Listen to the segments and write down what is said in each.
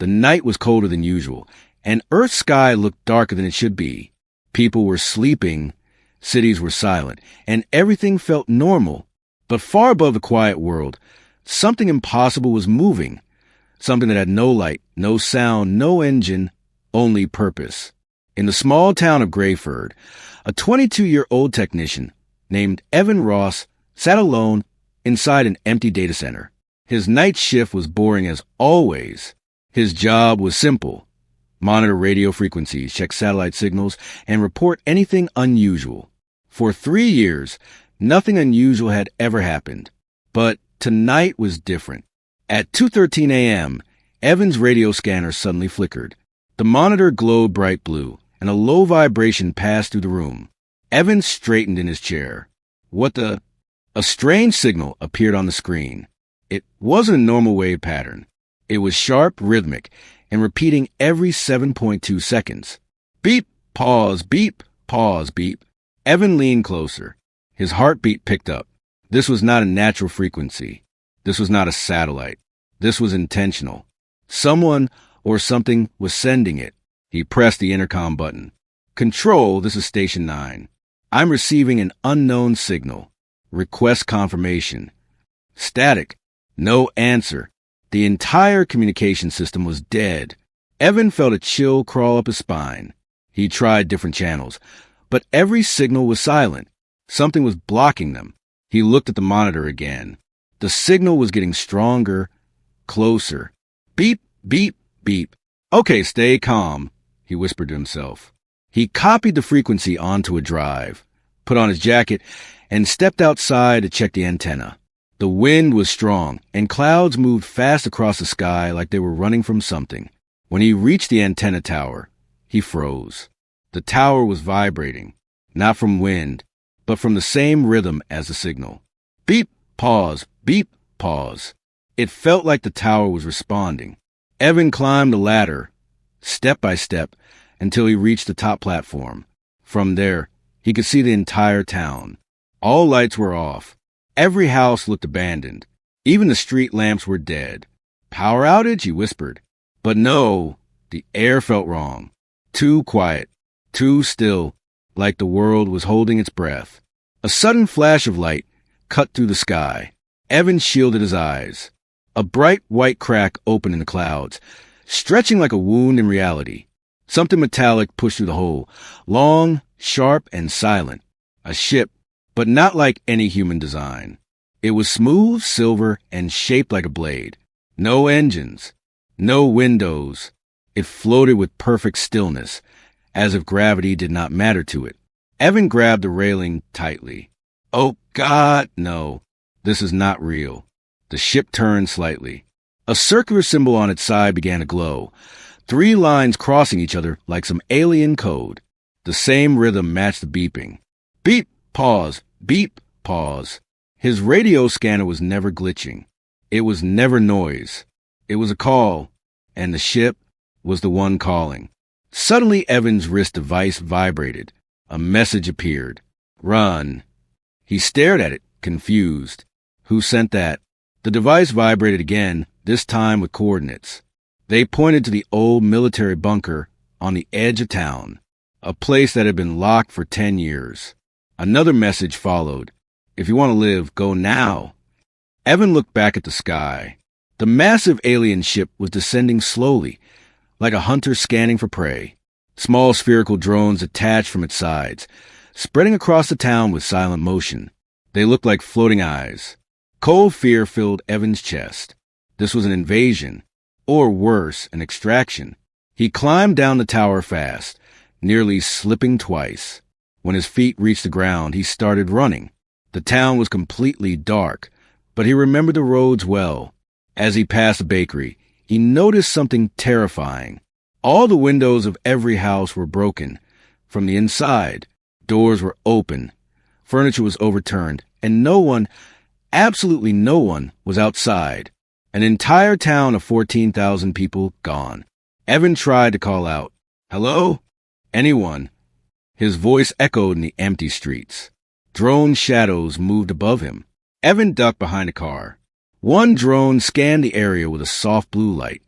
The night was colder than usual, and Earth's sky looked darker than it should be. People were sleeping, cities were silent, and everything felt normal. But far above the quiet world, something impossible was moving. Something that had no light, no sound, no engine, only purpose. In the small town of Greyford, a 22-year-old technician named Evan Ross sat alone inside an empty data center. His night shift was boring as always. His job was simple: monitor radio frequencies, check satellite signals, and report anything unusual. For 3 years, nothing unusual had ever happened. But tonight was different. At 2:13 a.m., Evan's radio scanner suddenly flickered. The monitor glowed bright blue, and a low vibration passed through the room. Evan straightened in his chair. What the? A strange signal appeared on the screen. It wasn't a normal wave pattern. It was sharp, rhythmic, and repeating every 7.2 seconds. Beep, pause, beep, pause, beep. Evan leaned closer. His heartbeat picked up. This was not a natural frequency. This was not a satellite. This was intentional. Someone or something was sending it. He pressed the intercom button. Control, this is Station 9. I'm receiving an unknown signal. Request confirmation. Static. No answer. The entire communication system was dead. Evan felt a chill crawl up his spine. He tried different channels, but every signal was silent. Something was blocking them. He looked at the monitor again. The signal was getting stronger, closer. Beep, beep, beep. Okay, stay calm, he whispered to himself. He copied the frequency onto a drive, put on his jacket, and stepped outside to check the antenna. The wind was strong, and clouds moved fast across the sky like they were running from something. When he reached the antenna tower, he froze. The tower was vibrating, not from wind, but from the same rhythm as the signal. Beep, pause, beep, pause. It felt like the tower was responding. Evan climbed the ladder, step by step, until he reached the top platform. From there, he could see the entire town. All lights were off. Every house looked abandoned. Even the street lamps were dead. Power outage, he whispered. But no, the air felt wrong. Too quiet, too still, like the world was holding its breath. A sudden flash of light cut through the sky. Evan shielded his eyes. A bright white crack opened in the clouds, stretching like a wound in reality. Something metallic pushed through the hole, long, sharp, and silent. A ship, but not like any human design. It was smooth, silver, and shaped like a blade. No engines, no windows. It floated with perfect stillness, as if gravity did not matter to it. Evan grabbed the railing tightly. Oh, God, no. This is not real. The ship turned slightly. A circular symbol on its side began to glow, 3 lines crossing each other like some alien code. The same rhythm matched the beeping. Beep, pause, beep, pause. His radio scanner was never glitching. It was never noise. It was a call, and the ship was the one calling. Suddenly, Evan's wrist device vibrated. A message appeared. Run. He stared at it, confused. Who sent that? The device vibrated again, this time with coordinates. They pointed to the old military bunker on the edge of town, a place that had been locked for 10 years. Another message followed. If you want to live, go now. Evan looked back at the sky. The massive alien ship was descending slowly, like a hunter scanning for prey. Small spherical drones attached from its sides, spreading across the town with silent motion. They looked like floating eyes. Cold fear filled Evan's chest. This was an invasion, or worse, an extraction. He climbed down the tower fast, nearly slipping twice. When his feet reached the ground, he started running. The town was completely dark, but he remembered the roads well. As he passed a bakery, he noticed something terrifying. All the windows of every house were broken. From the inside, doors were open. Furniture was overturned, and no one, absolutely no one, was outside. An entire town of 14,000 people gone. Evan tried to call out, "Hello? Anyone?" His voice echoed in the empty streets. Drone shadows moved above him. Evan ducked behind a car. One drone scanned the area with a soft blue light.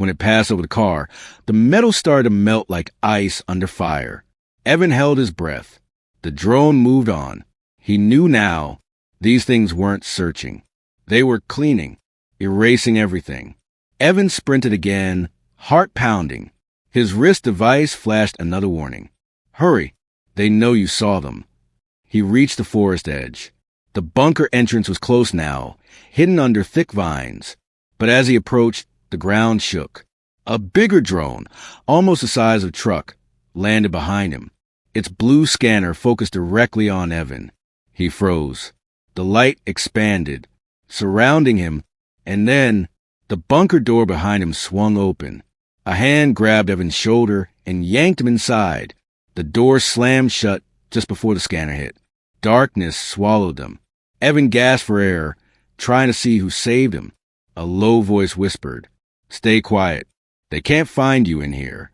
When it passed over the car, the metal started to melt like ice under fire. Evan held his breath. The drone moved on. He knew now these things weren't searching. They were cleaning, erasing everything. Evan sprinted again, heart pounding. His wrist device flashed another warning. Hurry, they know you saw them. He reached the forest edge. The bunker entrance was close now, hidden under thick vines. But as he approached, the ground shook. A bigger drone, almost the size of a truck, landed behind him. Its blue scanner focused directly on Evan. He froze. The light expanded, surrounding him, and then the bunker door behind him swung open. A hand grabbed Evan's shoulder and yanked him inside. The door slammed shut just before the scanner hit. Darkness swallowed them. Evan gasped for air, trying to see who saved him. A low voice whispered, "Stay quiet. They can't find you in here."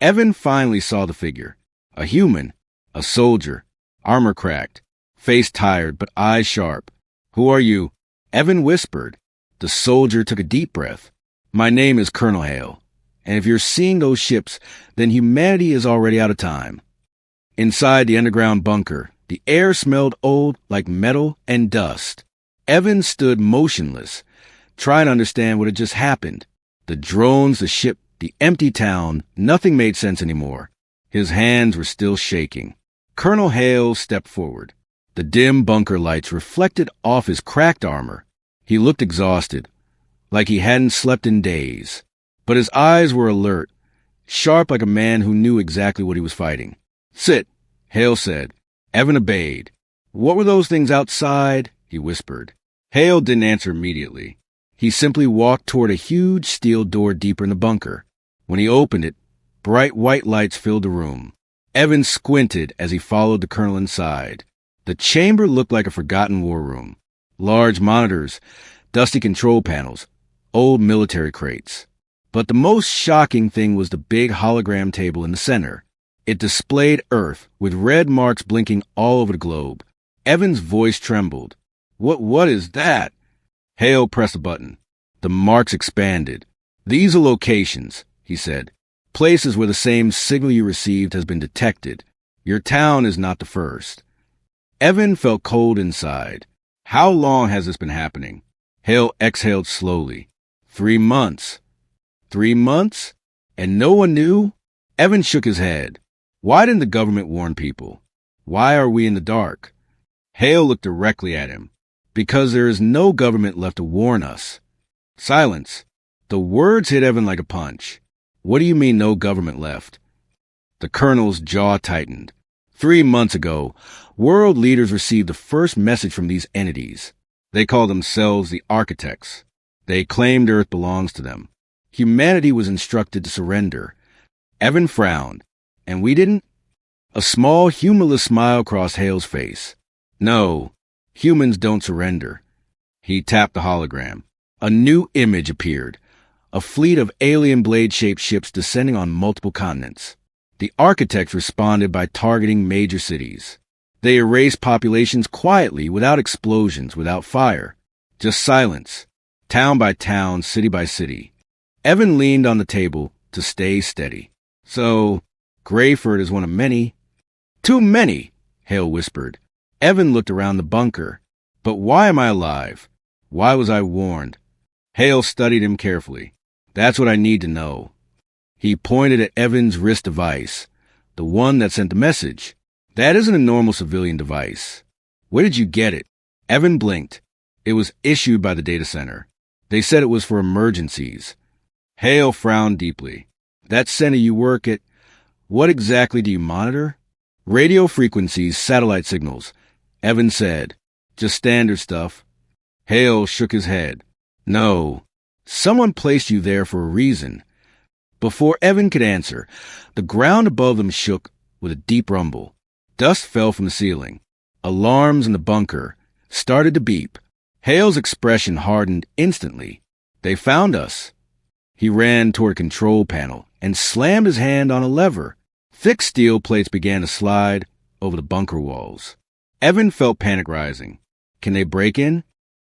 Evan finally saw the figure. A human, a soldier, armor cracked, face tired but eyes sharp. "Who are you?" Evan whispered. The soldier took a deep breath. "My name is Colonel Hale, and if you're seeing those ships, then humanity is already out of time." Inside the underground bunker, the air smelled old like metal and dust. Evan stood motionless, trying to understand what had just happened. The drones, the ship, the empty town, nothing made sense anymore. His hands were still shaking. Colonel Hale stepped forward. The dim bunker lights reflected off his cracked armor. He looked exhausted, like he hadn't slept in days. But his eyes were alert, sharp like a man who knew exactly what he was fighting. "Sit," Hale said. Evan obeyed. "What were those things outside?" he whispered. Hale didn't answer immediately. He simply walked toward a huge steel door deeper in the bunker. When he opened it, bright white lights filled the room. Evan squinted as he followed the colonel inside. The chamber looked like a forgotten war room. Large monitors, dusty control panels, old military crates. But the most shocking thing was the big hologram table in the center. It displayed Earth, with red marks blinking all over the globe. Evan's voice trembled. What is that?" Hale pressed a button. The marks expanded. "These are locations," he said. "Places where the same signal you received has been detected. Your town is not the first." Evan felt cold inside. How long has this been happening? Hale exhaled slowly. 3 months. 3 months? And no one knew? Evan shook his head. Why didn't the government warn people? Why are we in the dark? Hale looked directly at him. Because there is no government left to warn us. Silence. The words hit Evan like a punch. What do you mean no government left? The colonel's jaw tightened. 3 months ago, world leaders received the first message from these entities. They call themselves the architects. They claimed Earth belongs to them. Humanity was instructed to surrender. Evan frowned. And we didn't? A small, humorless smile crossed Hale's face. No, humans don't surrender. He tapped the hologram. A new image appeared. A fleet of alien blade-shaped ships descending on multiple continents. The architects responded by targeting major cities. They erased populations quietly, without explosions, without fire. Just silence. Town by town, city by city. Evan leaned on the table to stay steady. So, Greyford is one of many. Too many, Hale whispered. Evan looked around the bunker. But why am I alive? Why was I warned? Hale studied him carefully. That's what I need to know. He pointed at Evan's wrist device, the one that sent the message. That isn't a normal civilian device. Where did you get it? Evan blinked. It was issued by the data center. They said it was for emergencies. Hale frowned deeply. That center you work at, what exactly do you monitor? Radio frequencies, satellite signals. Evan said, just standard stuff. Hale shook his head. No, someone placed you there for a reason. Before Evan could answer, the ground above them shook with a deep rumble. Dust fell from the ceiling. Alarms in the bunker started to beep. Hale's expression hardened instantly. They found us. He ran toward a control panel and slammed his hand on a lever. Thick steel plates began to slide over the bunker walls. Evan felt panic rising. Can they break in?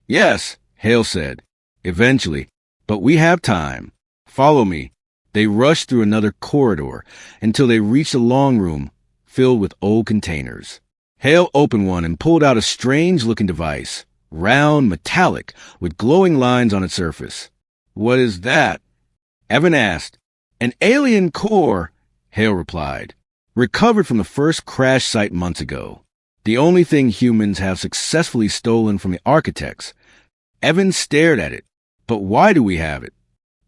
Yes, Hale said. Eventually, but we have time. Follow me. They rushed through another corridor until they reached a long room filled with old containers. Hale opened one and pulled out a strange-looking device, round, metallic, with glowing lines on its surface. "What is that?" Evan asked. "An alien core," Hale replied, "recovered from the first crash site months ago. The only thing humans have successfully stolen from the architects." Evan stared at it. "But why do we have it?"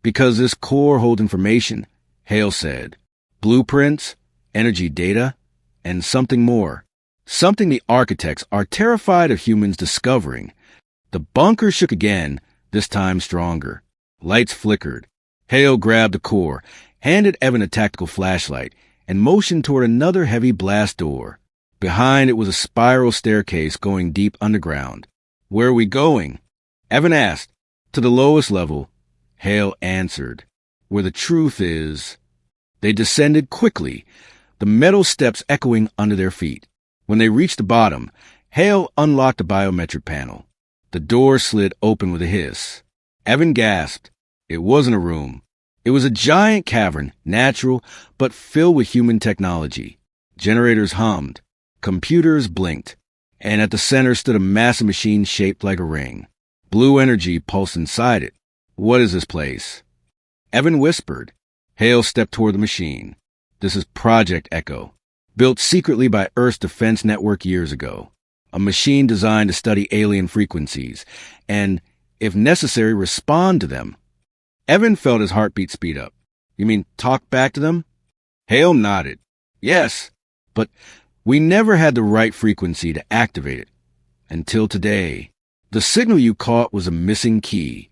"Because this core holds information," Hale said. "Blueprints, energy data, and something more. Something the architects are terrified of humans discovering." The bunker shook again, this time stronger. Lights flickered. Hale grabbed the core, handed Evan a tactical flashlight, and motioned toward another heavy blast door. Behind it was a spiral staircase going deep underground. "Where are we going?" Evan asked. "To the lowest level," Hale answered. "Where the truth is." They descended quickly, the metal steps echoing under their feet. When they reached the bottom, Hale unlocked the biometric panel. The door slid open with a hiss. Evan gasped. It wasn't a room. It was a giant cavern, natural, but filled with human technology. Generators hummed. Computers blinked. And at the center stood a massive machine shaped like a ring. Blue energy pulsed inside it. "What is this place?" Evan whispered. Hale stepped toward the machine. "This is Project Echo, built secretly by Earth's defense network years ago. A machine designed to study alien frequencies and, if necessary, respond to them." Evan felt his heartbeat speed up. "You mean talk back to them?" Hale nodded. "Yes, but we never had the right frequency to activate it. Until today. The signal you caught was a missing key."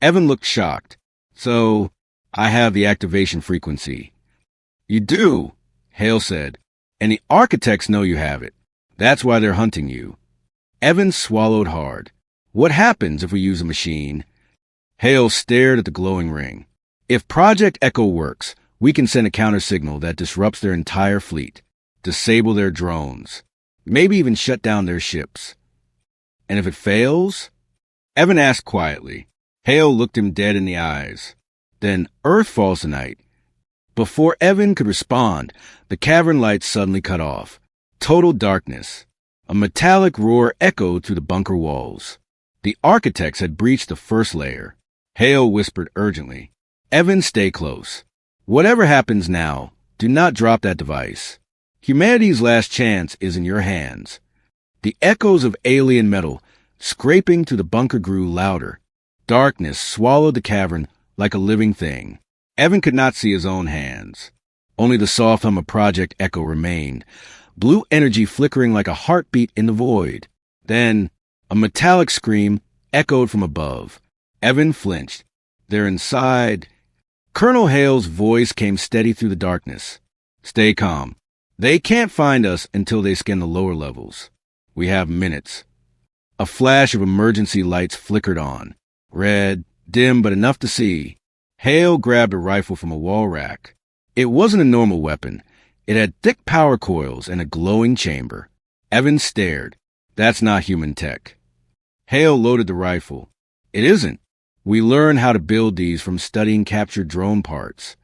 Evan looked shocked. "So, I have the activation frequency." "You do," Hale said. "And the architects know you have it. That's why they're hunting you." Evan swallowed hard. "What happens if we use a machine?" Hale stared at the glowing ring. "If Project Echo works, we can send a counter-signal that disrupts their entire fleet, disable their drones, maybe even shut down their ships." "And if it fails?" Evan asked quietly. Hale looked him dead in the eyes. "Then Earth falls tonight." Before Evan could respond, the cavern lights suddenly cut off. Total darkness. A metallic roar echoed through the bunker walls. The architects had breached the first layer. Hale whispered urgently, "Evan, stay close. Whatever happens now, do not drop that device. Humanity's last chance is in your hands." The echoes of alien metal scraping through the bunker grew louder. Darkness swallowed the cavern like a living thing. Evan could not see his own hands. Only the soft hum of Project Echo remained, blue energy flickering like a heartbeat in the void. Then, a metallic scream echoed from above. Evan flinched. "They're inside." Colonel Hale's voice came steady through the darkness. "Stay calm. They can't find us until they scan the lower levels. We have minutes." A flash of emergency lights flickered on. Red, dim, but enough to see. Hale grabbed a rifle from a wall rack. It wasn't a normal weapon. It had thick power coils and a glowing chamber. Evan stared. "That's not human tech." Hale loaded the rifle. "It isn't. We learned how to build these from studying captured drone parts."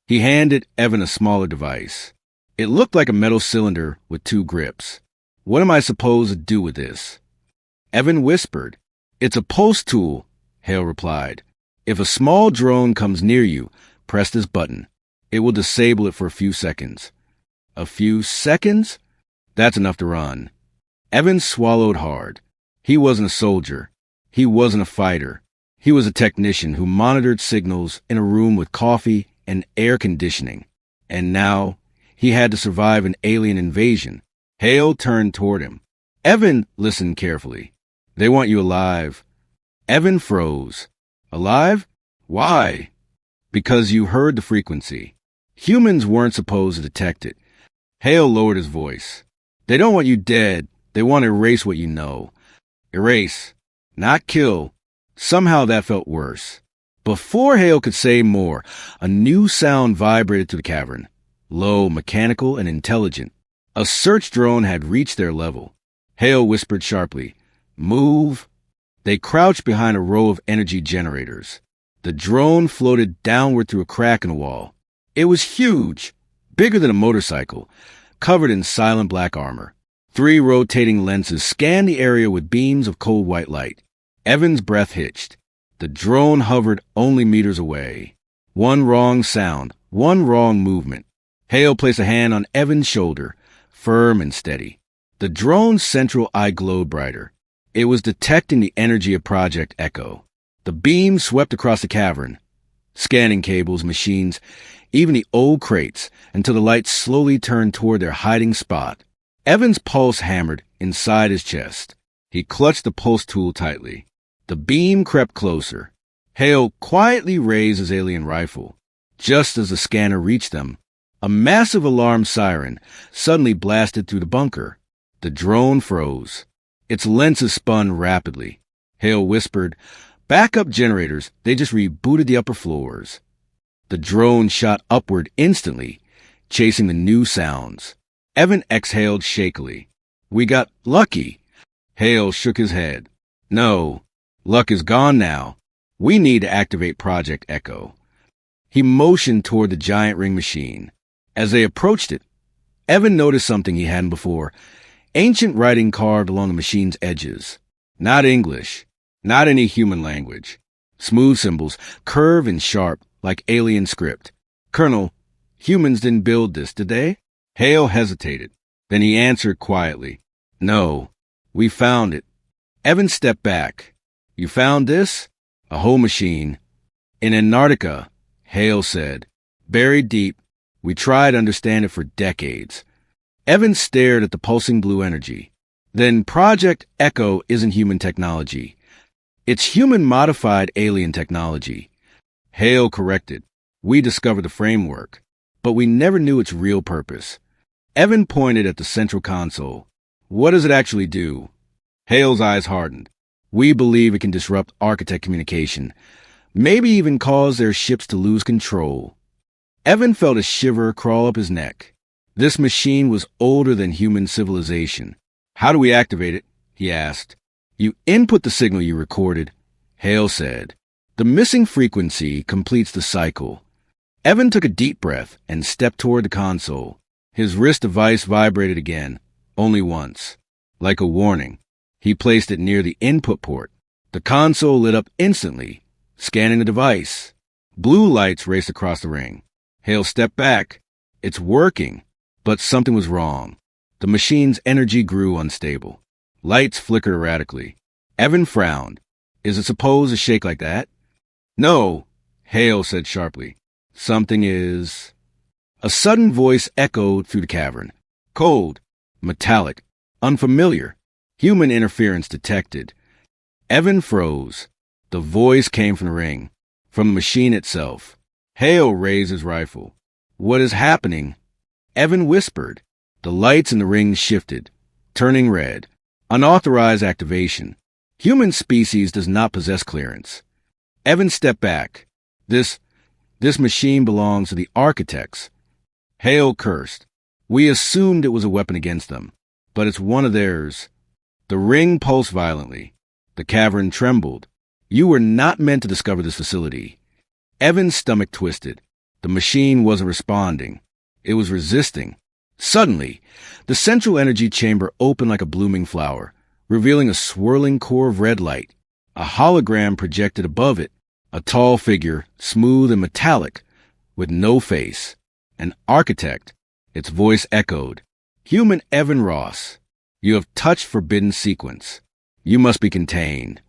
He handed Evan a smaller device. It looked like a metal cylinder with two grips. "What am I supposed to do with this?" Evan whispered. "It's a post tool," Hale replied. "If a small drone comes near you, press this button. It will disable it for a few seconds." "A few seconds?" "That's enough to run." Evan swallowed hard. He wasn't a soldier. He wasn't a fighter. He was a technician who monitored signals in a room with coffee and air conditioning. And now, he had to survive an alien invasion. Hale turned toward him. Evan listened carefully. "They want you alive." Evan froze. "Alive? Why?" "Because you heard the frequency. Humans weren't supposed to detect it." Hale lowered his voice. "They don't want you dead. They want to erase what you know." Erase, not kill. Somehow that felt worse. Before Hale could say more, a new sound vibrated through the cavern. Low, mechanical, and intelligent. A search drone had reached their level. Hale whispered sharply, "Move." They crouched behind a row of energy generators. The drone floated downward through a crack in the wall. It was huge, bigger than a motorcycle, covered in silent black armor. 3 rotating lenses scanned the area with beams of cold white light. Evan's breath hitched. The drone hovered only meters away. One wrong sound, one wrong movement. Hale placed a hand on Evan's shoulder, firm and steady. The drone's central eye glowed brighter. It was detecting the energy of Project Echo. The beam swept across the cavern, scanning cables, machines, even the old crates, until the lights slowly turned toward their hiding spot. Evan's pulse hammered inside his chest. He clutched the pulse tool tightly. The beam crept closer. Hale quietly raised his alien rifle. Just as the scanner reached them, a massive alarm siren suddenly blasted through the bunker. The drone froze. Its lenses spun rapidly. Hale whispered, "Backup generators, they just rebooted the upper floors." The drone shot upward instantly, chasing the new sounds. Evan exhaled shakily. "We got lucky." Hale shook his head. "No, luck is gone now. We need to activate Project Echo." He motioned toward the giant ring machine. As they approached it, Evan noticed something he hadn't before. Ancient writing carved along the machine's edges. Not English, not any human language. Smooth symbols, curved and sharp, like alien script. "Colonel, humans didn't build this, did they?" Hale hesitated. Then he answered quietly, "No, we found it." Evan stepped back. "You found this?" "A whole machine." "In Antarctica," Hale said. "Buried deep. We tried to understand it for decades." Evan stared at the pulsing blue energy. "Then Project Echo isn't human technology. It's human-modified alien technology." Hale corrected. "We discovered the framework, but we never knew its real purpose." Evan pointed at the central console. "What does it actually do?" Hale's eyes hardened. "We believe it can disrupt architect communication, maybe even cause their ships to lose control." Evan felt a shiver crawl up his neck. This machine was older than human civilization. "How do we activate it?" he asked. "You input the signal you recorded," Hale said. "The missing frequency completes the cycle." Evan took a deep breath and stepped toward the console. His wrist device vibrated again, only once. Like a warning, he placed it near the input port. The console lit up instantly, scanning the device. Blue lights raced across the ring. Hale stepped back. "It's working." But something was wrong. The machine's energy grew unstable. Lights flickered erratically. Evan frowned. "Is it supposed to shake like that?" "No," Hale said sharply. "Something is..." A sudden voice echoed through the cavern. Cold, metallic, unfamiliar. Human interference detected. Evan froze. The voice came from the ring, from the machine itself. Hale raised his rifle. "What is happening?" Evan whispered. The lights in the ring shifted, turning red. Unauthorized activation. Human species does not possess clearance. Evan stepped back. This machine belongs to the architects." Hale cursed. "We assumed it was a weapon against them, but it's one of theirs." The ring pulsed violently. The cavern trembled. "You were not meant to discover this facility." Evan's stomach twisted. The machine wasn't responding. It was resisting. Suddenly, the central energy chamber opened like a blooming flower, revealing a swirling core of red light. A hologram projected above it, a tall figure, smooth and metallic, with no face. An architect. Its voice echoed. "Human Evan Ross, you have touched forbidden sequence. You must be contained."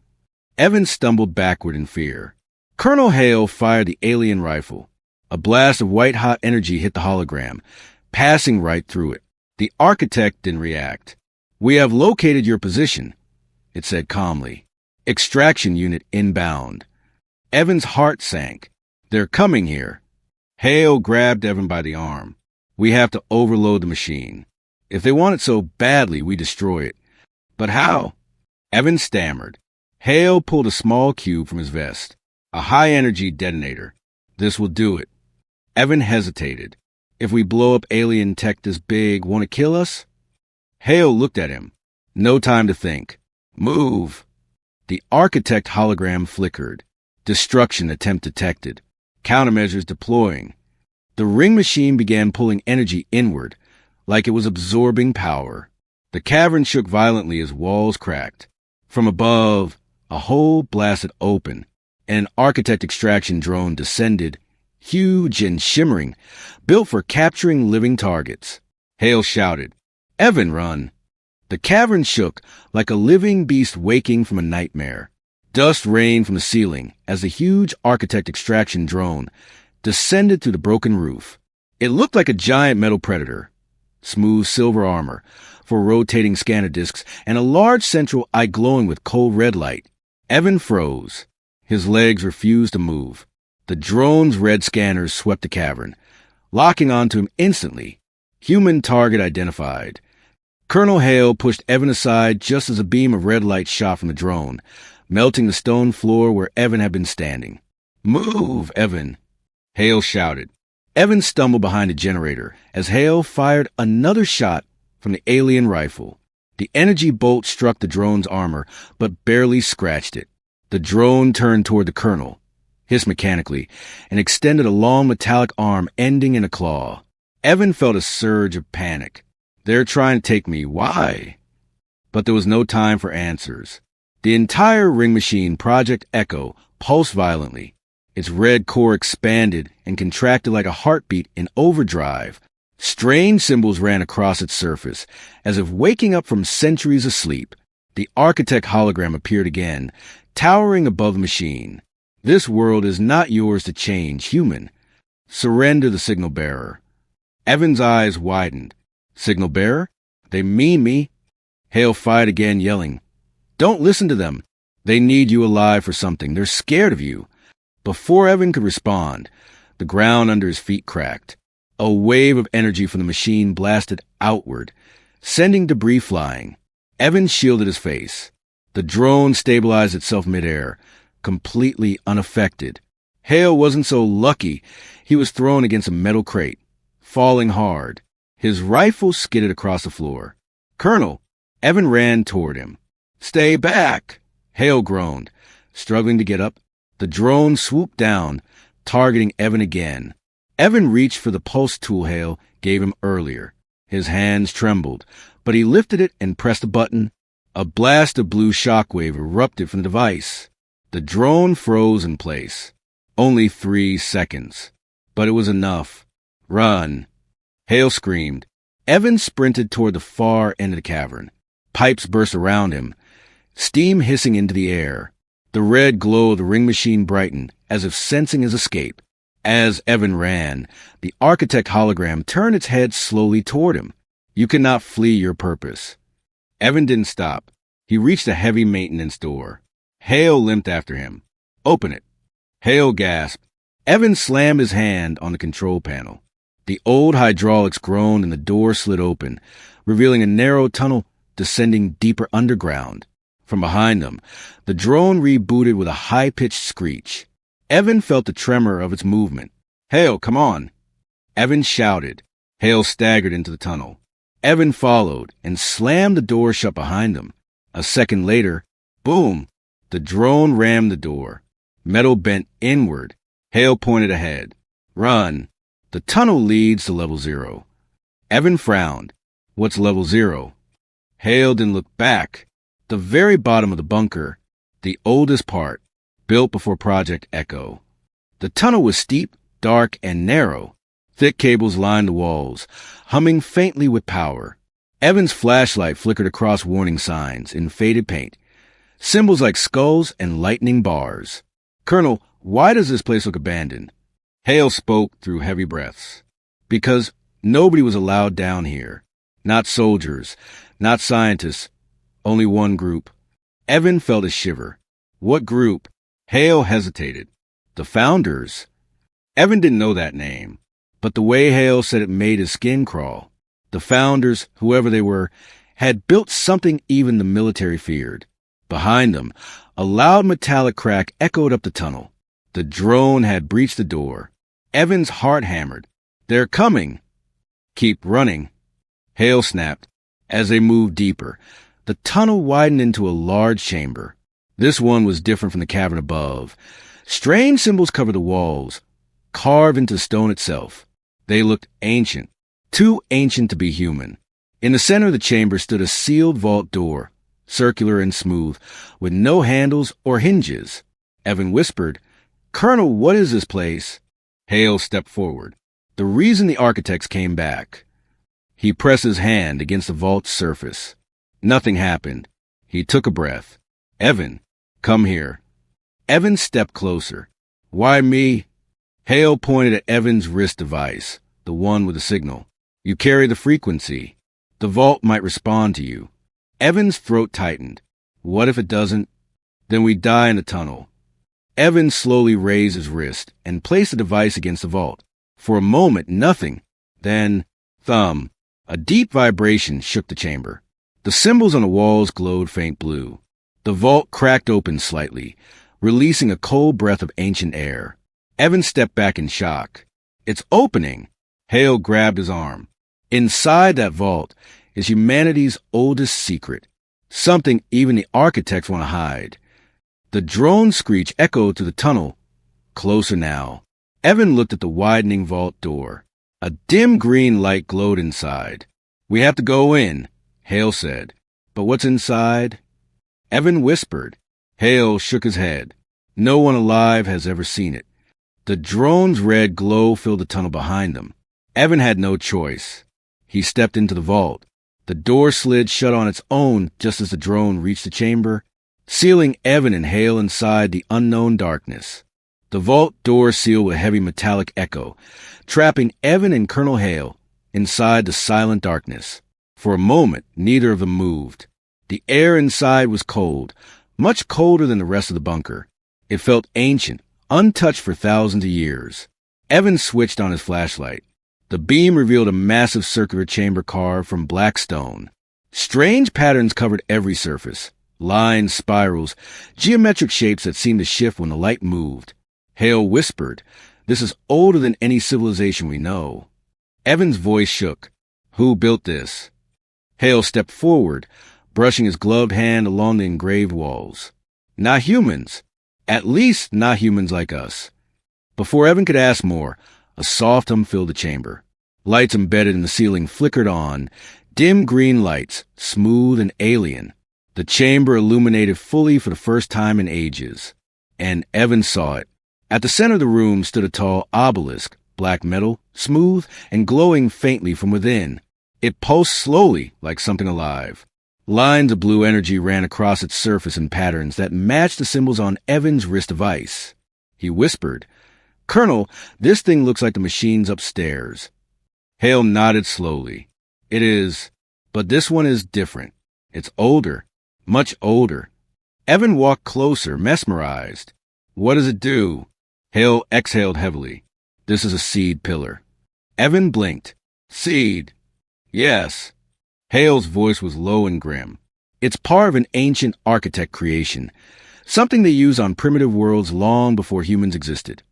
Evan stumbled backward in fear. Colonel Hale fired the alien rifle. A blast of white-hot energy hit the hologram, passing right through it. The architect didn't react. "We have located your position," it said calmly. "Extraction unit inbound." Evan's heart sank. "They're coming here." Hale grabbed Evan by the arm. "We have to overload the machine. If they want it so badly, we destroy it." "But how?" Evan stammered. Hale pulled a small cube from his vest. "A high-energy detonator. This will do it." Evan hesitated. "If we blow up alien tech this big, won't it kill us?" Hale looked at him. "No time to think. Move." The architect hologram flickered. Destruction attempt detected. Countermeasures deploying. The ring machine began pulling energy inward, like it was absorbing power. The cavern shook violently as walls cracked. From above, a hole blasted open, and an architect extraction drone descended, huge and shimmering, built for capturing living targets. Hale shouted, "Evan, run!" The cavern shook like a living beast waking from a nightmare. Dust rained from the ceiling as the huge architect extraction drone descended through the broken roof. It looked like a giant metal predator. Smooth silver armor, for rotating scanner discs, and a large central eye glowing with cold red light. Evan froze. His legs refused to move. The drone's red scanners swept the cavern, locking onto him instantly. Human target identified. Colonel Hale pushed Evan aside just as a beam of red light shot from the drone, melting the stone floor where Evan had been standing. "Move, Evan!" Hale shouted. Evan stumbled behind a generator as Hale fired another shot from the alien rifle. The energy bolt struck the drone's armor, but barely scratched it. The drone turned toward the colonel, hissed mechanically, and extended a long metallic arm ending in a claw. Evan felt a surge of panic. "They're trying to take me. Why?" But there was no time for answers. The entire ring machine, Project Echo, pulsed violently. Its red core expanded and contracted like a heartbeat in overdrive. Strange symbols ran across its surface, as if waking up from centuries of sleep. The architect hologram appeared again, towering above the machine. "This world is not yours to change, human. Surrender the signal bearer." Evan's eyes widened. "Signal bearer? They mean me." Hale fired again, yelling, "Don't listen to them. They need you alive for something. They're scared of you." Before Evan could respond, the ground under his feet cracked. A wave of energy from the machine blasted outward, sending debris flying. Evan shielded his face. The drone stabilized itself midair, completely unaffected. Hale wasn't so lucky. He was thrown against a metal crate, falling hard. His rifle skidded across the floor. "Colonel!" Evan ran toward him. "Stay back!" Hale groaned, struggling to get up. The drone swooped down, targeting Evan again. Evan reached for the pulse tool Hale gave him earlier. His hands trembled, but he lifted it and pressed a button. A blast of blue shockwave erupted from the device. The drone froze in place. Only 3 seconds. But it was enough. "Run!" Hale screamed. Evan sprinted toward the far end of the cavern. Pipes burst around him, steam hissing into the air. The red glow of the ring machine brightened, as if sensing his escape. As Evan ran, the architect hologram turned its head slowly toward him. "You cannot flee your purpose." Evan didn't stop. He reached a heavy maintenance door. Hale limped after him. "Open it." Hale gasped. Evan slammed his hand on the control panel. The old hydraulics groaned and the door slid open, revealing a narrow tunnel descending deeper underground. From behind them, the drone rebooted with a high-pitched screech. Evan felt the tremor of its movement. "Hale, come on!" Evan shouted. Hale staggered into the tunnel. Evan followed and slammed the door shut behind them. A second later, boom! The drone rammed the door. Metal bent inward. Hale pointed ahead. "Run! The tunnel leads to level 0. Evan frowned. "What's level 0? Hale didn't look back. The very bottom of the bunker, the oldest part, built before Project Echo. The tunnel was steep, dark, and narrow. Thick cables lined the walls, humming faintly with power. Evan's flashlight flickered across warning signs in faded paint, symbols like skulls and lightning bars. "Colonel, why does this place look abandoned?" Hale spoke through heavy breaths. "Because nobody was allowed down here. Not soldiers, not scientists, only one group." Evan felt a shiver. "What group?" Hale hesitated. "The Founders." Evan didn't know that name, but the way Hale said it made his skin crawl. The Founders, whoever they were, had built something even the military feared. Behind them, a loud metallic crack echoed up the tunnel. The drone had breached the door. Evan's heart hammered. "They're coming!" "Keep running." Hale snapped. As they moved deeper, the tunnel widened into a large chamber. This one was different from the cavern above. Strange symbols covered the walls, carved into stone itself. They looked ancient, too ancient to be human. In the center of the chamber stood a sealed vault door, circular and smooth, with no handles or hinges. Evan whispered, "Colonel, what is this place?" Hale stepped forward. "The reason the architects came back." He pressed his hand against the vault's surface. Nothing happened. He took a breath. "Evan, come here." Evan stepped closer. "Why me?" Hale pointed at Evan's wrist device, the one with the signal. "You carry the frequency. The vault might respond to you." Evan's throat tightened. "What if it doesn't? Then we die in the tunnel." Evan slowly raised his wrist and placed the device against the vault. For a moment, nothing. Then, thumb. A deep vibration shook the chamber. The symbols on the walls glowed faint blue. The vault cracked open slightly, releasing a cold breath of ancient air. Evan stepped back in shock. "It's opening!" Hale grabbed his arm. Inside that vault is humanity's oldest secret, something even the architects want to hide. The drone screech echoed through the tunnel. Closer now. Evan looked at the widening vault door. A dim green light glowed inside. "We have to go in," Hale said. "But what's inside?" Evan whispered. Hale shook his head. "No one alive has ever seen it." The drone's red glow filled the tunnel behind them. Evan had no choice. He stepped into the vault. The door slid shut on its own just as the drone reached the chamber, sealing Evan and Hale inside the unknown darkness. The vault door sealed with heavy metallic echo, trapping Evan and Colonel Hale inside the silent darkness. For a moment, neither of them moved. The air inside was cold, much colder than the rest of the bunker. It felt ancient, untouched for thousands of years. Evan switched on his flashlight. The beam revealed a massive circular chamber carved from black stone. Strange patterns covered every surface. Lines, spirals, geometric shapes that seemed to shift when the light moved. Hale whispered, "This is older than any civilization we know." Evan's voice shook. "Who built this?" Hale stepped forward, brushing his gloved hand along the engraved walls. "Not humans. At least not humans like us." Before Evan could ask more, a soft hum filled the chamber. Lights embedded in the ceiling flickered on, dim green lights, smooth and alien. The chamber illuminated fully for the first time in ages. And Evan saw it. At the center of the room stood a tall obelisk, black metal, smooth and glowing faintly from within. It pulsed slowly like something alive. Lines of blue energy ran across its surface in patterns that matched the symbols on Evan's wrist device. He whispered, "Colonel, this thing looks like the machines upstairs." Hale nodded slowly. "It is, but this one is different. It's older, much older." Evan walked closer, mesmerized. "What does it do?" Hale exhaled heavily. "This is a seed pillar." Evan blinked. "Seed?" "Yes." Hale's voice was low and grim. "It's part of an ancient architect creation, something they used on primitive worlds long before humans existed."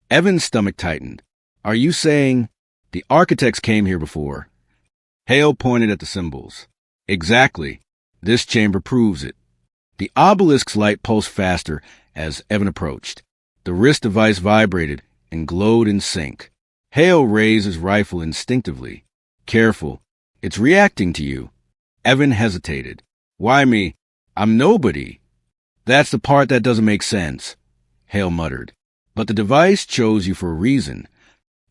Evan's stomach tightened. "Are you saying the architects came here before?" Hale pointed at the symbols. "Exactly. This chamber proves it." The obelisk's light pulsed faster as Evan approached. The wrist device vibrated and glowed in sync. Hale raised his rifle instinctively. "Careful. It's reacting to you." Evan hesitated. "Why me? I'm nobody." "That's the part that doesn't make sense," Hale muttered. "But the device chose you for a reason."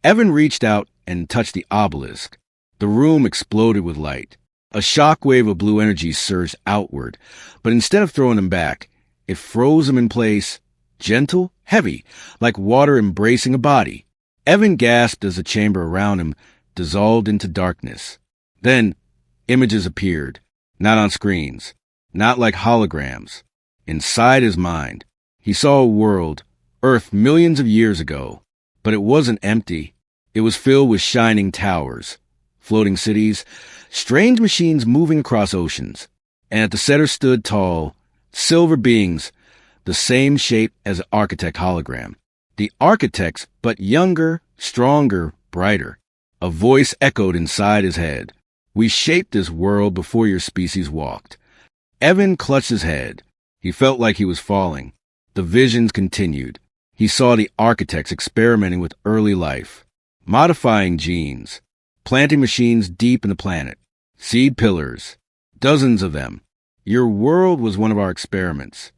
Evan reached out and touched the obelisk. The room exploded with light. A shockwave of blue energy surged outward, but instead of throwing him back, it froze him in place, gentle, heavy, like water embracing a body. Evan gasped as the chamber around him dissolved into darkness. Then, images appeared, not on screens, not like holograms. Inside his mind, he saw a world, Earth millions of years ago, but it wasn't empty. It was filled with shining towers, floating cities, strange machines moving across oceans, and at the center stood tall, silver beings, the same shape as an architect hologram. The architects, but younger, stronger, brighter. A voice echoed inside his head. "We shaped this world before your species walked." Evan clutched his head. He felt like he was falling. The visions continued. He saw the architects experimenting with early life, modifying genes, planting machines deep in the planet, seed pillars, dozens of them. Your world was one of our experiments.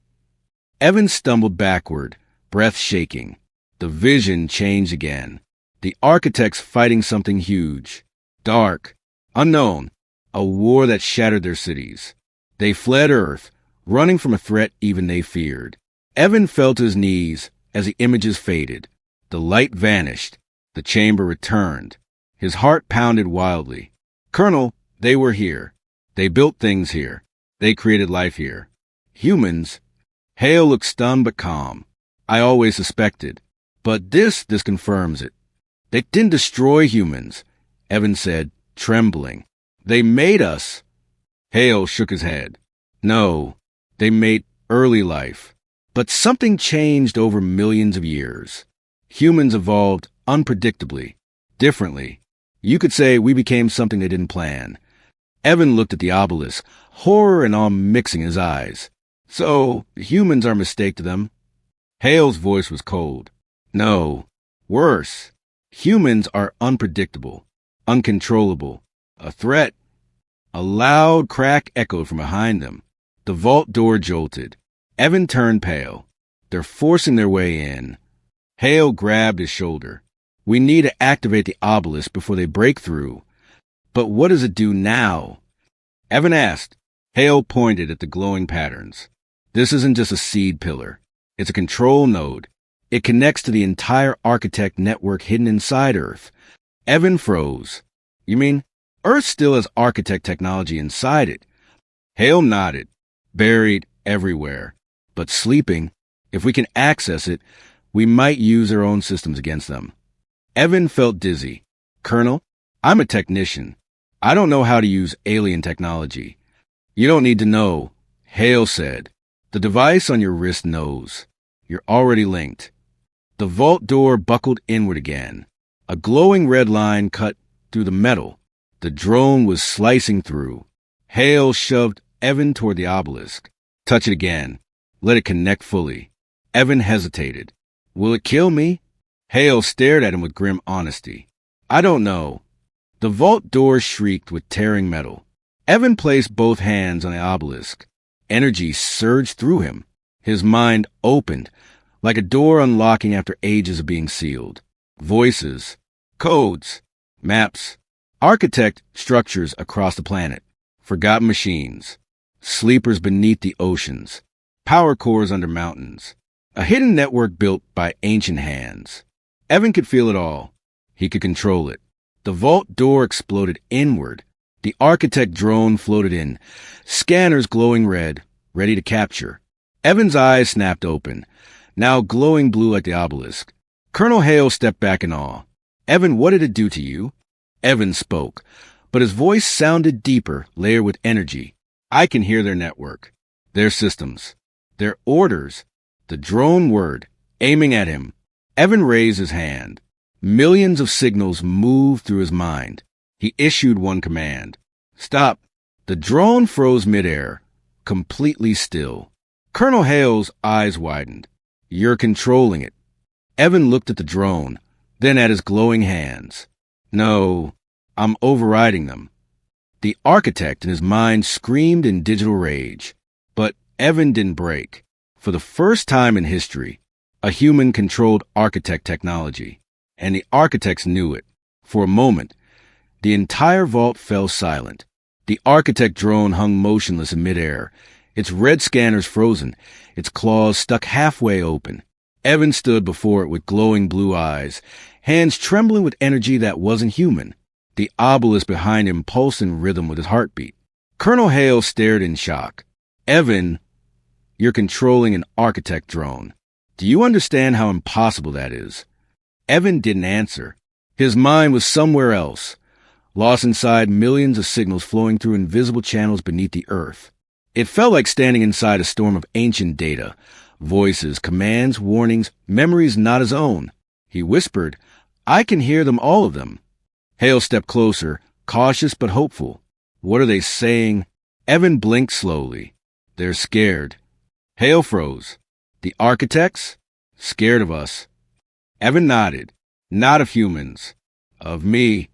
Evan stumbled backward, breath shaking. The vision changed again. The architects fighting something huge, dark, unknown, a war that shattered their cities. They fled Earth, running from a threat even they feared. Evan fell to his knees as the images faded. The light vanished. The chamber returned. His heart pounded wildly. Colonel, they were here. They built things here. They created life here. Humans? Hale looked stunned but calm. I always suspected. But this confirms it. They didn't destroy humans, Evan said, trembling. They made us. Hale shook his head. No, they made early life. But something changed over millions of years. Humans evolved unpredictably, differently. You could say we became something they didn't plan. Evan looked at the obelisk, horror and awe mixing in his eyes. So, humans are a mistake to them? Hale's voice was cold. No, worse. Humans are unpredictable, uncontrollable. A threat. A loud crack echoed from behind them. The vault door jolted. Evan turned pale. They're forcing their way in. Hale grabbed his shoulder. We need to activate the obelisk before they break through. But what does it do now? Evan asked. Hale pointed at the glowing patterns. This isn't just a seed pillar. It's a control node. It connects to the entire architect network hidden inside Earth. Evan froze. You mean Earth still has architect technology inside it? Hale nodded. Buried everywhere. But sleeping. If we can access it, we might use our own systems against them. Evan felt dizzy. Colonel, I'm a technician. I don't know how to use alien technology. You don't need to know, Hale said. The device on your wrist knows. You're already linked. The vault door buckled inward again. A glowing red line cut through the metal. The drone was slicing through. Hale shoved Evan toward the obelisk. Touch it again. Let it connect fully. Evan hesitated. Will it kill me? Hale stared at him with grim honesty. I don't know. The vault door shrieked with tearing metal. Evan placed both hands on the obelisk. Energy surged through him. His mind opened, like a door unlocking after ages of being sealed. Voices, codes, maps, architect structures across the planet, forgotten machines, sleepers beneath the oceans, power cores under mountains, a hidden network built by ancient hands. Evan could feel it all. He could control it. The vault door exploded inward. The architect drone floated in, scanners glowing red, ready to capture. Evan's eyes snapped open, now glowing blue like the obelisk. Colonel Hale stepped back in awe. Evan, what did it do to you? Evan spoke, but his voice sounded deeper, layered with energy. I can hear their network, their systems, their orders. The drone word, aiming at him. Evan raised his hand. Millions of signals moved through his mind. He issued one command. Stop. The drone froze midair, completely still. Colonel Hale's eyes widened. You're controlling it. Evan looked at the drone, then at his glowing hands. No, I'm overriding them. The architect in his mind screamed in digital rage. But Evan didn't break. For the first time in history, a human controlled architect technology, and the architects knew it. For a moment, the entire vault fell silent. The architect drone hung motionless in midair, its red scanners frozen, its claws stuck halfway open. Evan stood before it with glowing blue eyes, hands trembling with energy that wasn't human. The obelisk behind him pulsed in rhythm with his heartbeat. Colonel Hale stared in shock. Evan, you're controlling an architect drone. Do you understand how impossible that is? Evan didn't answer. His mind was somewhere else, lost inside millions of signals flowing through invisible channels beneath the earth. It felt like standing inside a storm of ancient data, voices, commands, warnings, memories not his own. He whispered, I can hear them, all of them. Hale stepped closer, cautious but hopeful. What are they saying? Evan blinked slowly. They're scared. Hale froze. The architects? Scared of us. Evan nodded. Not of humans. Of me.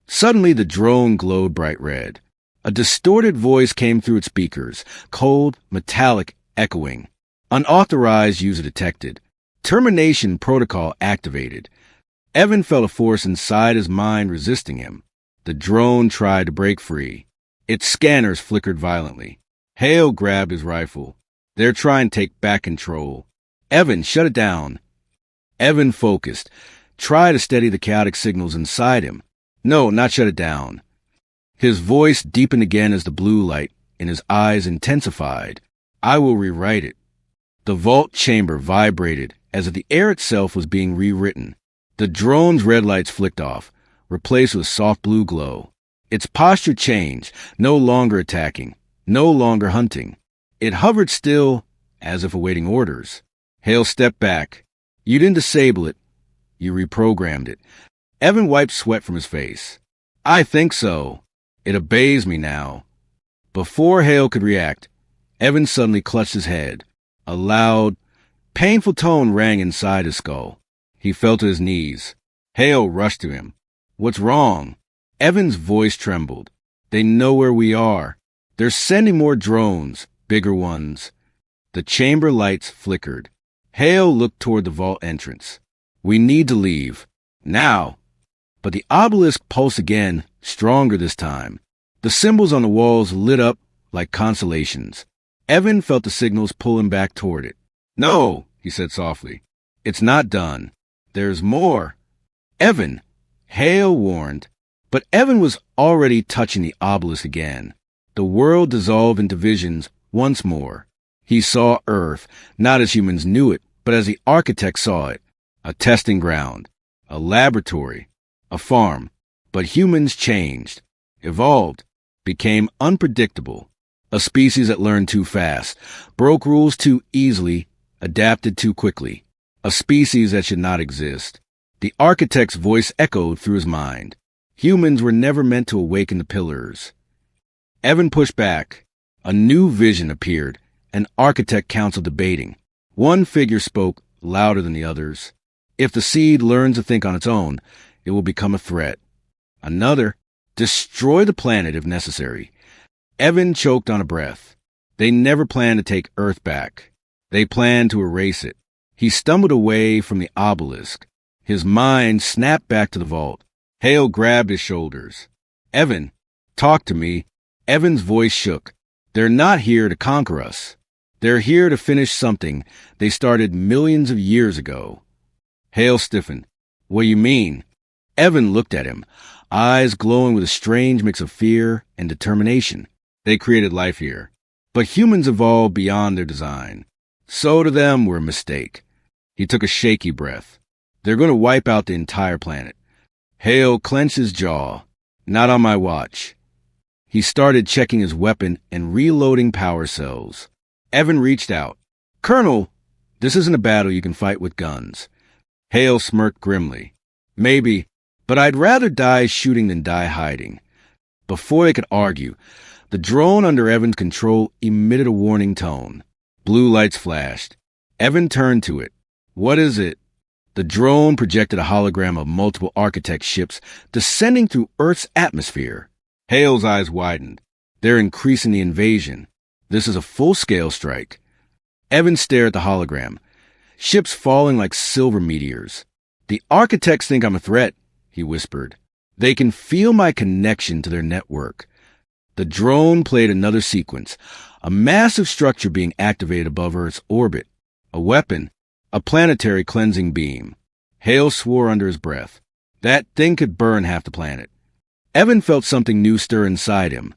Suddenly the drone glowed bright red. A distorted voice came through its speakers, cold, metallic, echoing. Unauthorized user detected. Termination protocol activated. Evan felt a force inside his mind resisting him. The drone tried to break free. Its scanners flickered violently. Hale grabbed his rifle. They're trying to take back control. Evan, shut it down. Evan focused. Tried to steady the chaotic signals inside him. No, not shut it down. His voice deepened again as the blue light in his eyes intensified. I will rewrite it. The vault chamber vibrated as if the air itself was being rewritten. The drone's red lights flicked off, replaced with soft blue glow. Its posture changed, no longer attacking, no longer hunting. It hovered still, as if awaiting orders. Hale stepped back. You didn't disable it. You reprogrammed it. Evan wiped sweat from his face. I think so. It obeys me now. Before Hale could react, Evan suddenly clutched his head. A loud, painful tone rang inside his skull. He fell to his knees. Hale rushed to him. What's wrong? Evan's voice trembled. They know where we are. They're sending more drones, bigger ones. The chamber lights flickered. Hale looked toward the vault entrance. We need to leave. Now. But the obelisk pulsed again, stronger this time. The symbols on the walls lit up like constellations. Evan felt the signals pull him back toward it. No, he said softly. It's not done. There's more. Evan, Hale warned. But Evan was already touching the obelisk again. The world dissolved into visions once more. He saw Earth, not as humans knew it, but as the architects saw it. A testing ground, a laboratory, a farm. But humans changed, evolved, became unpredictable. A species that learned too fast, broke rules too easily, adapted too quickly. A species that should not exist. The architect's voice echoed through his mind. Humans were never meant to awaken the pillars. Evan pushed back. A new vision appeared, an architect council debating. One figure spoke louder than the others. If the seed learns to think on its own, it will become a threat. Another, destroy the planet if necessary. Evan choked on a breath. They never planned to take Earth back. They planned to erase it. He stumbled away from the obelisk. His mind snapped back to the vault. Hale grabbed his shoulders. Evan, talk to me. Evan's voice shook. They're not here to conquer us. They're here to finish something they started millions of years ago. Hale stiffened. What do you mean? Evan looked at him, eyes glowing with a strange mix of fear and determination. They created life here. But humans evolved beyond their design. So to them we're a mistake. He took a shaky breath. They're going to wipe out the entire planet. Hale clenched his jaw. Not on my watch. He started checking his weapon and reloading power cells. Evan reached out. Colonel, this isn't a battle you can fight with guns. Hale smirked grimly. Maybe, but I'd rather die shooting than die hiding. Before they could argue, the drone under Evan's control emitted a warning tone. Blue lights flashed. Evan turned to it. What is it? The drone projected a hologram of multiple architect ships descending through Earth's atmosphere. Hale's eyes widened. They're increasing the invasion. This is a full-scale strike. Evan stared at the hologram. Ships falling like silver meteors. The architects think I'm a threat, he whispered. They can feel my connection to their network. The drone played another sequence. A massive structure being activated above Earth's orbit. A weapon. A planetary cleansing beam. Hale swore under his breath. That thing could burn half the planet. Evan felt something new stir inside him.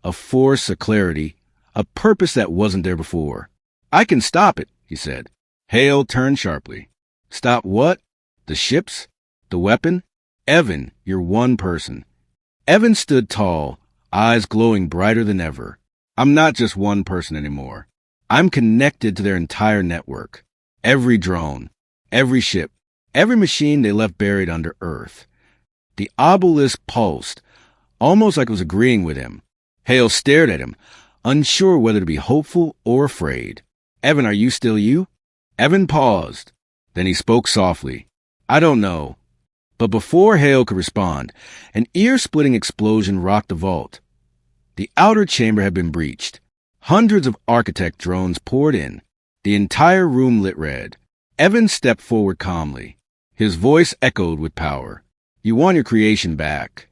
A force, a clarity, a purpose that wasn't there before. I can stop it, he said. Hale turned sharply. Stop what? The ships? The weapon? Evan, you're one person. Evan stood tall, eyes glowing brighter than ever. I'm not just one person anymore. I'm connected to their entire network. Every drone, every ship, every machine they left buried under Earth. The obelisk pulsed, almost like it was agreeing with him. Hale stared at him, unsure whether to be hopeful or afraid. Evan, are you still you? Evan paused. Then he spoke softly. I don't know. But before Hale could respond, an ear-splitting explosion rocked the vault. The outer chamber had been breached. Hundreds of architect drones poured in. The entire room lit red. Evan stepped forward calmly. His voice echoed with power. You want your creation back.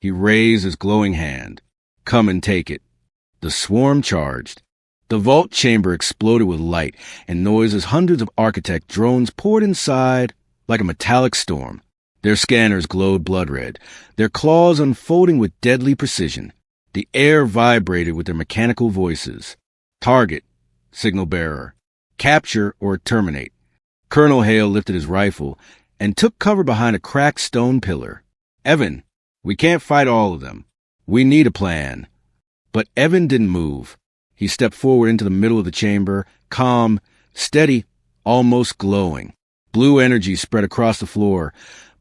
He raised his glowing hand. Come and take it. The swarm charged. The vault chamber exploded with light and noise as hundreds of architect drones poured inside like a metallic storm. Their scanners glowed blood red, their claws unfolding with deadly precision. The air vibrated with their mechanical voices. Target, signal bearer. Capture or terminate. Colonel Hale lifted his rifle and took cover behind a cracked stone pillar. Evan, we can't fight all of them. We need a plan. But Evan didn't move. He stepped forward into the middle of the chamber, calm, steady, almost glowing. Blue energy spread across the floor,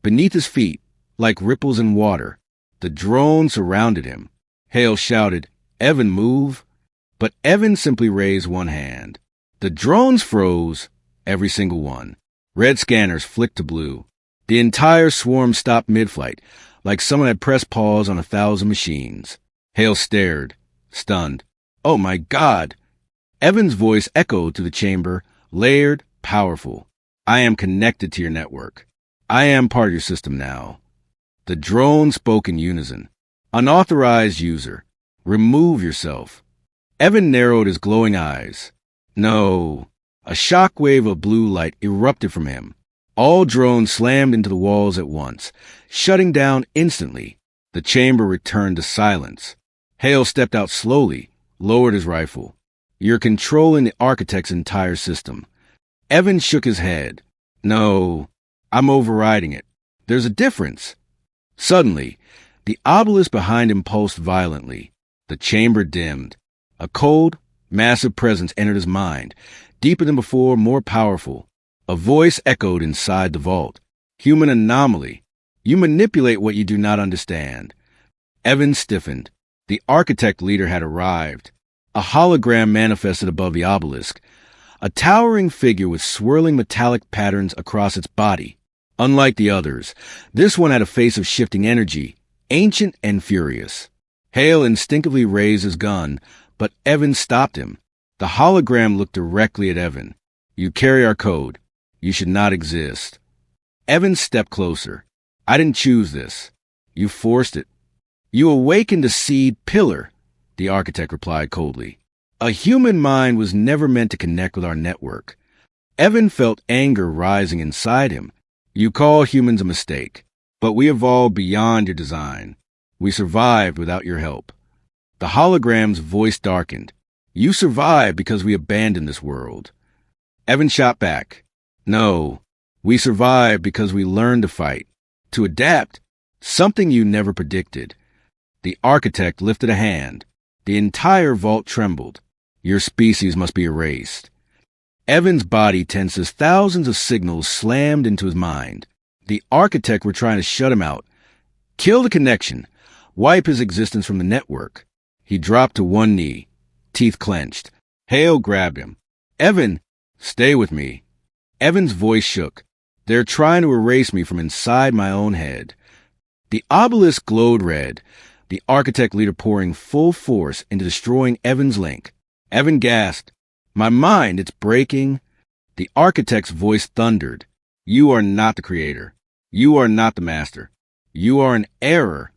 beneath his feet, like ripples in water. The drone surrounded him. Hale shouted, Evan, move. But Evan simply raised one hand. The drones froze, every single one. Red scanners flicked to blue. The entire swarm stopped mid-flight, like someone had pressed pause on 1,000 machines. Hale stared, stunned. Oh my God! Evan's voice echoed through the chamber, layered, powerful. I am connected to your network. I am part of your system now. The drone spoke in unison. Unauthorized user. Remove yourself. Evan narrowed his glowing eyes. No. A shockwave of blue light erupted from him. All drones slammed into the walls at once, shutting down instantly. The chamber returned to silence. Hale stepped out slowly, lowered his rifle. You're controlling the architect's entire system. Evan shook his head. No, I'm overriding it. There's a difference. Suddenly, the obelisk behind him pulsed violently. The chamber dimmed. A cold, massive presence entered his mind, deeper than before, more powerful. A voice echoed inside the vault. Human anomaly. You manipulate what you do not understand. Evan stiffened. The architect leader had arrived. A hologram manifested above the obelisk. A towering figure with swirling metallic patterns across its body. Unlike the others, this one had a face of shifting energy, ancient and furious. Hale instinctively raised his gun, but Evan stopped him. The hologram looked directly at Evan. You carry our code. You should not exist. Evan stepped closer. I didn't choose this. You forced it. You awakened a seed pillar, the architect replied coldly. A human mind was never meant to connect with our network. Evan felt anger rising inside him. You call humans a mistake, but we evolved beyond your design. We survived without your help. The hologram's voice darkened. You survived because we abandoned this world. Evan shot back. No, we survived because we learned to fight, to adapt, something you never predicted. The architect lifted a hand. The entire vault trembled. Your species must be erased. Evan's body tensed as thousands of signals slammed into his mind. The architect were trying to shut him out. Kill the connection. Wipe his existence from the network. He dropped to one knee, teeth clenched. Hale grabbed him. Evan, stay with me. Evan's voice shook. They're trying to erase me from inside my own head. The obelisk glowed red, the architect leader pouring full force into destroying Evan's link. Evan gasped. My mind, it's breaking. The architect's voice thundered. You are not the creator. You are not the master. You are an error.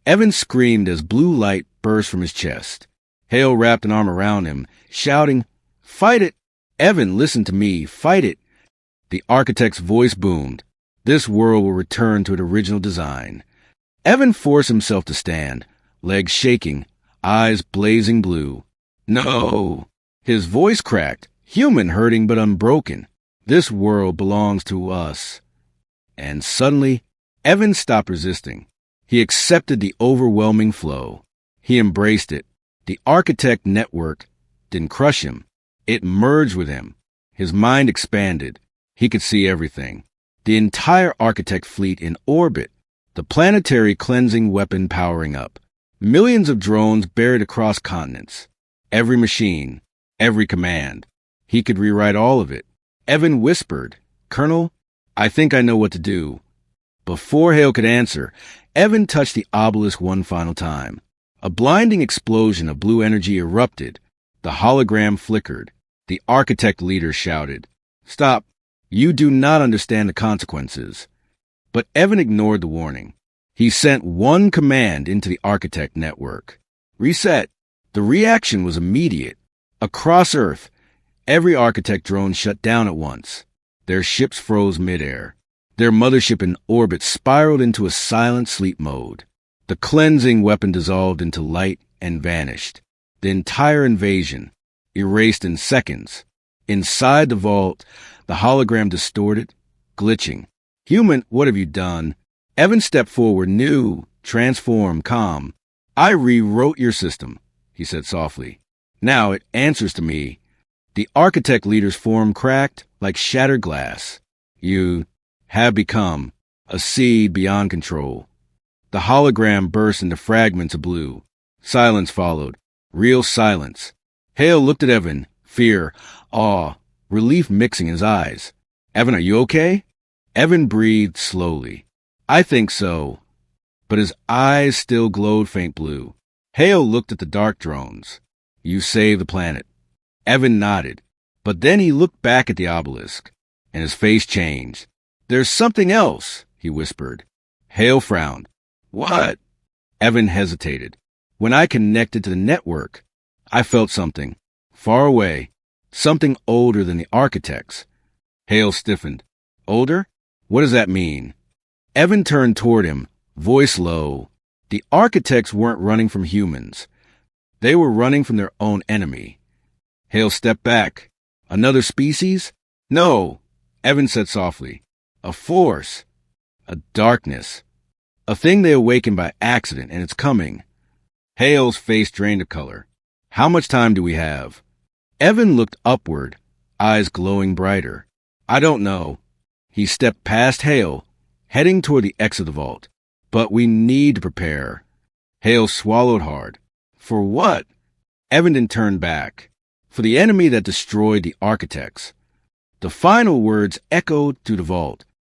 Evan screamed as blue light burst from his chest. Hale wrapped an arm around him, shouting, Fight it! Evan, listen to me. Fight it! The architect's voice boomed. This world will return to its original design. Evan forced himself to stand, legs shaking, eyes blazing blue. No! His voice cracked, human hurting but unbroken. This world belongs to us. And suddenly, Evan stopped resisting. He accepted the overwhelming flow. He embraced it. The architect network didn't crush him. It merged with him. His mind expanded. He could see everything. The entire architect fleet in orbit. The planetary cleansing weapon powering up. Millions of drones buried across continents. Every machine. Every command. He could rewrite all of it. Evan whispered, Colonel, I think I know what to do. Before Hale could answer, Evan touched the obelisk one final time. A blinding explosion of blue energy erupted. The hologram flickered. The architect leader shouted, "Stop! You do not understand the consequences." But Evan ignored the warning. He sent one command into the architect network. Reset. The reaction was immediate. Across Earth, every architect drone shut down at once. Their ships froze midair. Their mothership in orbit spiraled into a silent sleep mode. The cleansing weapon dissolved into light and vanished. The entire invasion, erased in seconds. Inside the vault, the hologram distorted, glitching. "Human, what have you done?" Evan stepped forward, new, transformed, calm. "I rewrote your system," he said softly. "Now it answers to me." The architect leader's form cracked like shattered glass. "You have become a seed beyond control." The hologram burst into fragments of blue. Silence followed. Real silence. Hale looked at Evan, fear, awe, relief mixing in his eyes. "Evan, are you okay?" Evan breathed slowly. "I think so." But his eyes still glowed faint blue. Hale looked at the dark drones. "You saved the planet." Evan nodded. But then he looked back at the obelisk, and his face changed. "There's something else," he whispered. Hale frowned. "What?" Evan hesitated. "When I connected to the network, I felt something. Far away. Something older than the architects." Hale stiffened. "Older? What does that mean?" Evan turned toward him, voice low. "The architects weren't running from humans. They were running from their own enemy." Hale stepped back. "Another species?" "No," Evan said softly. "A force. A darkness. A thing they awakened by accident, and it's coming." Hale's face drained of color. "How much time do we have?" Evan looked upward, eyes glowing brighter. "I don't know." He stepped past Hale, heading toward the exit of the vault. "But we need to prepare." Hale swallowed hard. "For what?" Evan then turned back. "For the enemy that destroyed the architects." The final words echoed through the vault.